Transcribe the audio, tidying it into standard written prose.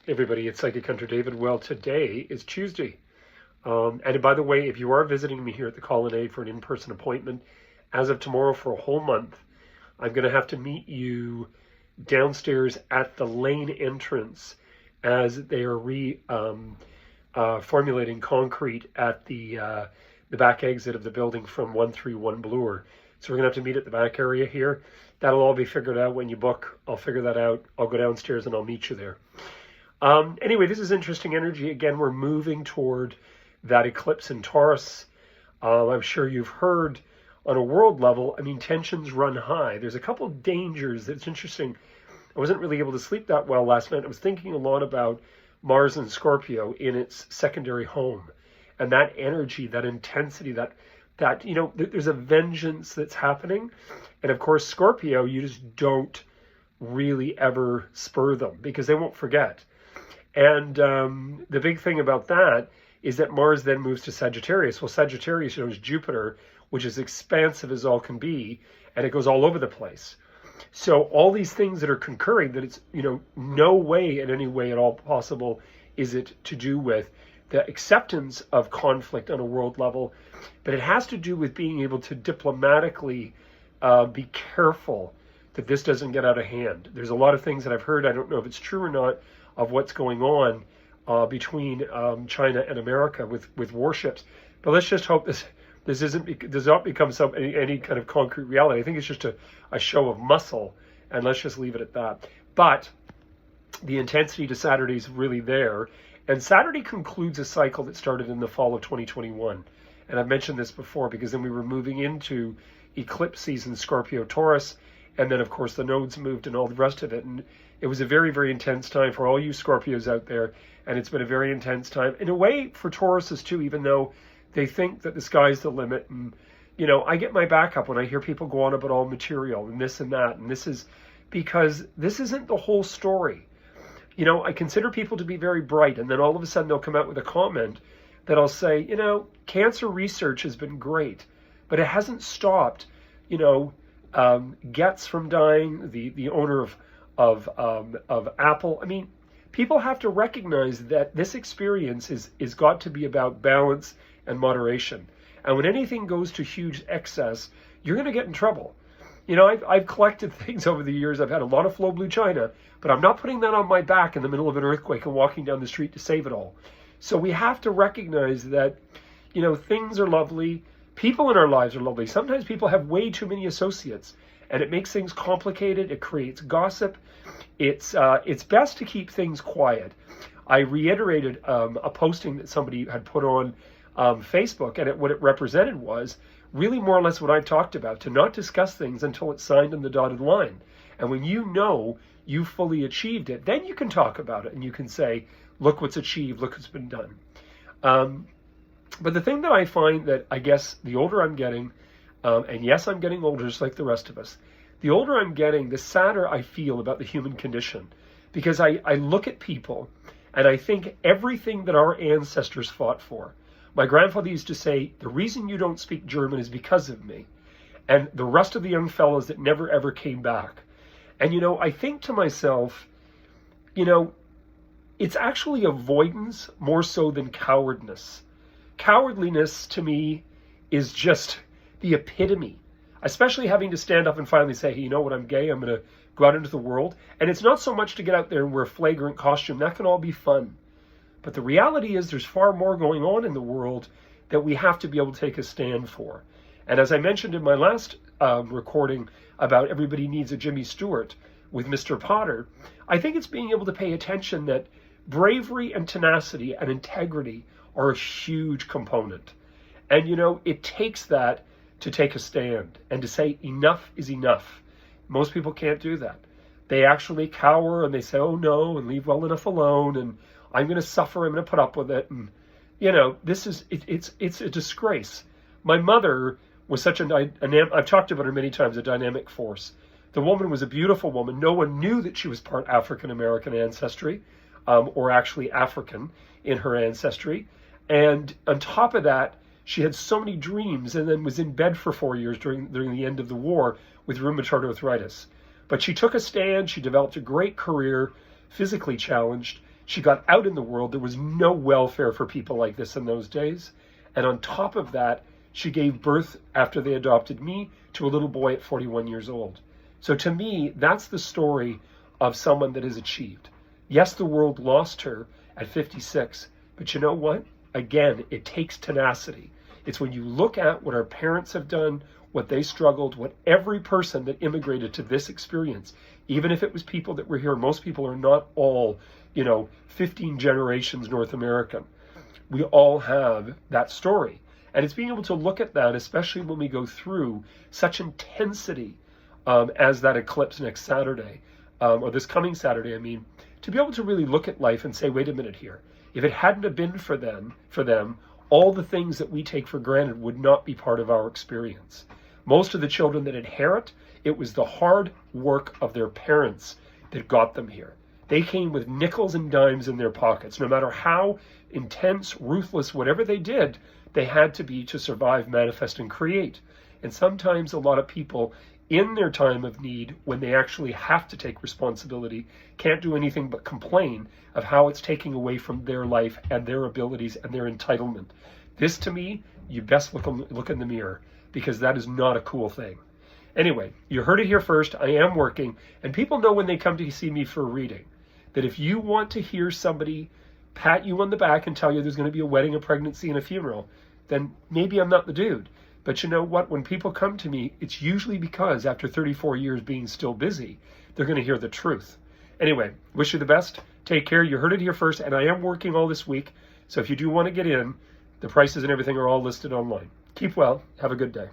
Hey everybody, it's Psychic Hunter David. Well, today is Tuesday. And by the way, if you are visiting me here at the Colonnade for an in-person appointment, as of tomorrow for a whole month, I'm going to have to meet you downstairs at the lane entrance as they are formulating concrete at the back exit of the building from 131 Bloor. So we're going to have to meet at the back area here. That'll all be figured out when you book. I'll figure that out. I'll go downstairs and I'll meet you there. Anyway, this is interesting energy. Again, we're moving toward that eclipse in Taurus. I'm sure you've heard on a world level, I mean, tensions run high. There's a couple of dangers that's interesting. I wasn't really able to sleep that well last night. I was thinking a lot about Mars and Scorpio in its secondary home. And that energy, that intensity, that there's a vengeance that's happening. And of course, Scorpio, you just don't really ever spur them because they won't forget. And the big thing about that is that Mars then moves to Sagittarius. Well, Sagittarius, is Jupiter, which is expansive as all can be, and it goes all over the place. So all these things that are concurring, that it's, no way in any way at all possible is it to do with the acceptance of conflict on a world level, but it has to do with being able to diplomatically be careful that this doesn't get out of hand. There's a lot of things that I've heard, I don't know if it's true or not, of what's going on between China and America with warships. But let's just hope this does not become any kind of concrete reality. I think it's just a show of muscle, and let's just leave it at that. But the intensity to Saturday is really there, and Saturday concludes a cycle that started in the fall of 2021. And I've mentioned this before because then we were moving into eclipse season, Scorpio, Taurus, and then of course the nodes moved and all the rest of it. And it was a very, very intense time for all you Scorpios out there. And it's been a very intense time in a way for Tauruses too, even though they think that the sky's the limit. And, I get my back up when I hear people go on about all material and this and that. And this is because this isn't the whole story. I consider people to be very bright. And then all of a sudden they'll come out with a comment that I'll say, cancer research has been great, but it hasn't stopped, Getz from dying, the owner of Apple. I mean, people have to recognize that this experience is got to be about balance and moderation. And when anything goes to huge excess, you're going to get in trouble. I've collected things over the years. I've had a lot of Flow Blue China, but I'm not putting that on my back in the middle of an earthquake and walking down the street to save it all. So we have to recognize that, things are lovely. People in our lives are lovely. Sometimes people have way too many associates, and it makes things complicated. It creates gossip. It's best to keep things quiet. I reiterated a posting that somebody had put on Facebook, and what it represented was really more or less what I've talked about, to not discuss things until it's signed on the dotted line. And when you fully achieved it, then you can talk about it, and you can say, look what's achieved, look what's been done. But the thing that I find that I guess the older I'm getting, and yes, I'm getting older just like the rest of us, the older I'm getting, the sadder I feel about the human condition. Because I look at people and I think everything that our ancestors fought for. My grandfather used to say, the reason you don't speak German is because of me. And the rest of the young fellows that never ever came back. And I think to myself, it's actually avoidance more so than cowardness. Cowardliness to me is just the epitome, especially having to stand up and finally say, hey, you know what, I'm gay, I'm going to go out into the world. And it's not so much to get out there and wear a flagrant costume. That can all be fun. But the reality is there's far more going on in the world that we have to be able to take a stand for. And as I mentioned in my last recording about everybody needs a Jimmy Stewart with Mr. Potter, I think it's being able to pay attention that bravery and tenacity and integrity are a huge component. And, it takes that to take a stand and to say enough is enough. Most people can't do that. They actually cower and they say, oh no, and leave well enough alone, and I'm going to suffer, I'm going to put up with it. And, it's a disgrace. My mother was such I've talked about her many times, a dynamic force. The woman was a beautiful woman. No one knew that she was part African-American ancestry, or actually African in her ancestry. And on top of that, she had so many dreams and then was in bed for 4 years during the end of the war with rheumatoid arthritis. But she took a stand. She developed a great career, physically challenged. She got out in the world. There was no welfare for people like this in those days. And on top of that, she gave birth, after they adopted me, to a little boy at 41 years old. So to me, that's the story of someone that has achieved. Yes, the world lost her at 56, but you know what? Again, it takes tenacity. It's when you look at what our parents have done, what they struggled, what every person that immigrated to this experience, even if it was people that were here, most people are not all, 15 generations North American. We all have that story. And it's being able to look at that, especially when we go through such intensity as that eclipse next Saturday, or this coming Saturday, to be able to really look at life and say, wait a minute here. If it hadn't have been for them, all the things that we take for granted would not be part of our experience. Most of the children that inherit, it was the hard work of their parents that got them here. They came with nickels and dimes in their pockets. No matter how intense, ruthless, whatever they did, they had to be to survive, manifest, and create. And sometimes a lot of people in their time of need, when they actually have to take responsibility, can't do anything but complain of how it's taking away from their life and their abilities and their entitlement. This, to me, you best look in the mirror, because that is not a cool thing. Anyway, you heard it here first. I am working, and people know when they come to see me for a reading that if you want to hear somebody pat you on the back and tell you there's going to be a wedding, a pregnancy, and a funeral, then maybe I'm not the dude. But you know what? When people come to me, it's usually because after 34 years being still busy, they're going to hear the truth. Anyway, wish you the best. Take care. You heard it here first, and I am working all this week. So if you do want to get in, the prices and everything are all listed online. Keep well. Have a good day.